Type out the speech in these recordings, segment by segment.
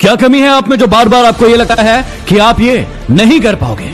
क्या कमी है आप में जो बार बार आपको ये लगता है कि आप ये नहीं कर पाओगे?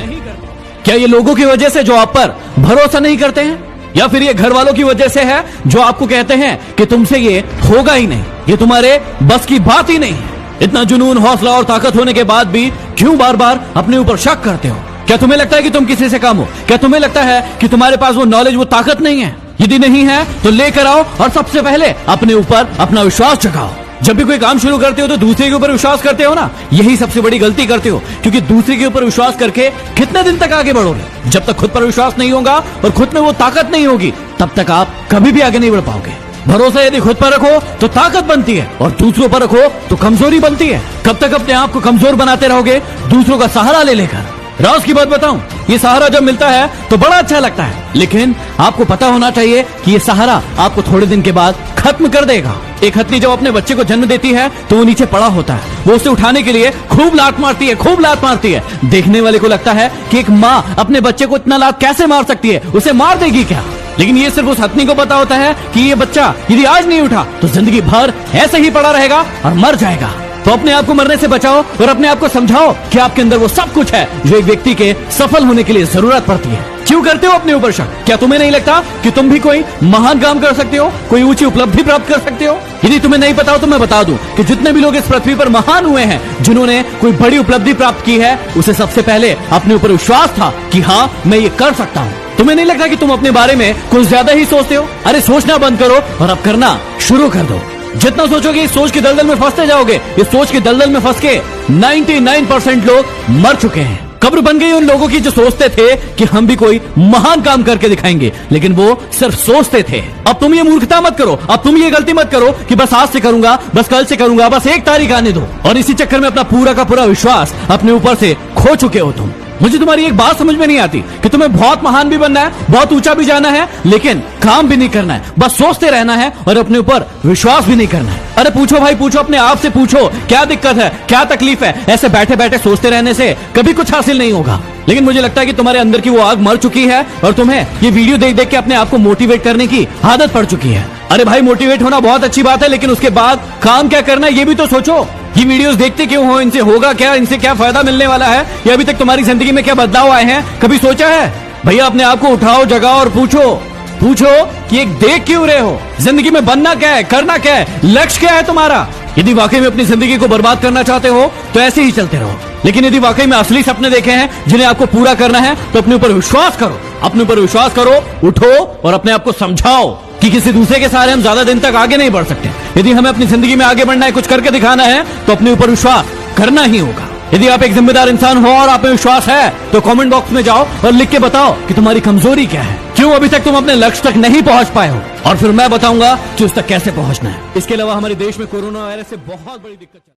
क्या ये लोगों की वजह से जो आप पर भरोसा नहीं करते हैं, या फिर ये घर वालों की वजह से है जो आपको कहते हैं कि तुमसे ये होगा ही नहीं, ये तुम्हारे बस की बात ही नहीं है? इतना जुनून, हौसला और ताकत होने के बाद भी क्यों बार बार अपने ऊपर शक करते हो? क्या तुम्हें लगता है कि तुम किसी से कम हो? क्या तुम्हें लगता है कि तुम्हारे पास वो नॉलेज, वो ताकत नहीं है? यदि नहीं है तो लेकर आओ और सबसे पहले अपने ऊपर अपना विश्वास जगाओ। जब भी कोई काम शुरू करते हो तो दूसरे के ऊपर विश्वास करते हो ना, यही सबसे बड़ी गलती करते हो, क्योंकि दूसरे के ऊपर विश्वास करके कितने दिन तक आगे बढ़ोगे? जब तक खुद पर विश्वास नहीं होगा और खुद में वो ताकत नहीं होगी, तब तक आप कभी भी आगे नहीं बढ़ पाओगे। भरोसा यदि खुद पर रखो तो ताकत बनती है, और दूसरों पर रखो तो कमजोरी बनती है। कब तक अपने आप को कमजोर बनाते रहोगे दूसरों का सहारा ले लेकर? राज की बात बताऊं, ये सहारा जब मिलता है तो बड़ा अच्छा लगता है, लेकिन आपको पता होना चाहिए कि ये सहारा आपको थोड़े दिन के बाद खत्म कर देगा। एक हथनी जब अपने बच्चे को जन्म देती है तो वो नीचे पड़ा होता है, वो उसे उठाने के लिए खूब लात मारती है, खूब लात मारती है। देखने वाले को लगता है कि एक माँ अपने बच्चे को इतना लात कैसे मार सकती है, उसे मार देगी क्या? लेकिन ये सिर्फ उस हथनी को पता होता है कि ये बच्चा यदि आज नहीं उठा तो जिंदगी भर ऐसे ही पड़ा रहेगा और मर जाएगा। तो अपने आप को मरने से बचाओ और अपने आप को समझाओ कि आपके अंदर वो सब कुछ है जो एक व्यक्ति के सफल होने के लिए जरूरत पड़ती है। क्यों करते हो अपने ऊपर शक? क्या तुम्हें नहीं लगता कि तुम भी कोई महान काम कर सकते हो, कोई ऊंची उपलब्धि प्राप्त कर सकते हो? यदि तुम्हें नहीं पता हो तो मैं बता दूं कि जितने भी लोग इस पृथ्वी पर महान हुए हैं, जिन्होंने कोई बड़ी उपलब्धि प्राप्त की है, उसे सबसे पहले अपने ऊपर विश्वास था कि हाँ, मैं ये कर सकता हूँ। तुम्हें नहीं लगता कि तुम अपने बारे में कुछ ज्यादा ही सोचते हो? अरे सोचना बंद करो और अब करना शुरू कर दो। जितना सोचोगे इस सोच के दलदल में फंसते जाओगे। इस सोच के दलदल में फंस के 99% लोग मर चुके हैं। कब्र बन गई उन लोगों की जो सोचते थे कि हम भी कोई महान काम करके दिखाएंगे, लेकिन वो सिर्फ सोचते थे। अब तुम ये मूर्खता मत करो, अब तुम ये गलती मत करो कि बस आज से करूंगा, बस कल से करूंगा, बस 1 तारीख आने दो, और इसी चक्कर में अपना पूरा का पूरा विश्वास अपने ऊपर से खो चुके हो तुम। मुझे तुम्हारी एक बात समझ में नहीं आती कि तुम्हें बहुत महान भी बनना है, बहुत ऊंचा भी जाना है, लेकिन काम भी नहीं करना है, बस सोचते रहना है और अपने ऊपर विश्वास भी नहीं करना है। अरे पूछो भाई, पूछो अपने आप से, पूछो क्या दिक्कत है, क्या तकलीफ है? ऐसे बैठे बैठे सोचते रहने से कभी कुछ हासिल नहीं होगा। लेकिन मुझे लगता है कि तुम्हारे अंदर की वो आग मर चुकी है और तुम्हें ये वीडियो देख देख के अपने आप को मोटिवेट करने की आदत पड़ चुकी है। अरे भाई, मोटिवेट होना बहुत अच्छी बात है, लेकिन उसके बाद काम क्या करना है ये भी तो सोचो। ये वीडियोस देखते क्यों हो? इनसे होगा क्या? इनसे क्या फायदा मिलने वाला है? या अभी तक तुम्हारी जिंदगी में क्या बदलाव आए हैं, कभी सोचा है? भैया अपने आप को उठाओ, जगाओ और पूछो कि एक देख क्यों रहे हो? जिंदगी में बनना क्या है, करना क्या है, लक्ष्य क्या है तुम्हारा? यदि वाकई में अपनी जिंदगी को बर्बाद करना चाहते हो तो ऐसे ही चलते रहो, लेकिन यदि वाकई में असली सपने देखे हैं जिन्हें आपको पूरा करना है तो अपने ऊपर विश्वास करो, अपने ऊपर विश्वास करो, उठो और अपने आप को समझाओ कि किसी दूसरे के सहारे हम ज्यादा दिन तक आगे नहीं बढ़ सकते। यदि हमें अपनी जिंदगी में आगे बढ़ना है, कुछ करके दिखाना है, तो अपने ऊपर विश्वास करना ही होगा। यदि आप एक जिम्मेदार इंसान हो और आप में विश्वास है तो कमेंट बॉक्स में जाओ और लिख के बताओ कि तुम्हारी कमजोरी क्या है, क्यों अभी तक तुम अपने लक्ष्य तक नहीं पहुंच पाए हो, और फिर मैं बताऊंगा कि उस तक कैसे पहुंचना है। इसके अलावा हमारे देश में कोरोना वायरस से बहुत बड़ी दिक्कत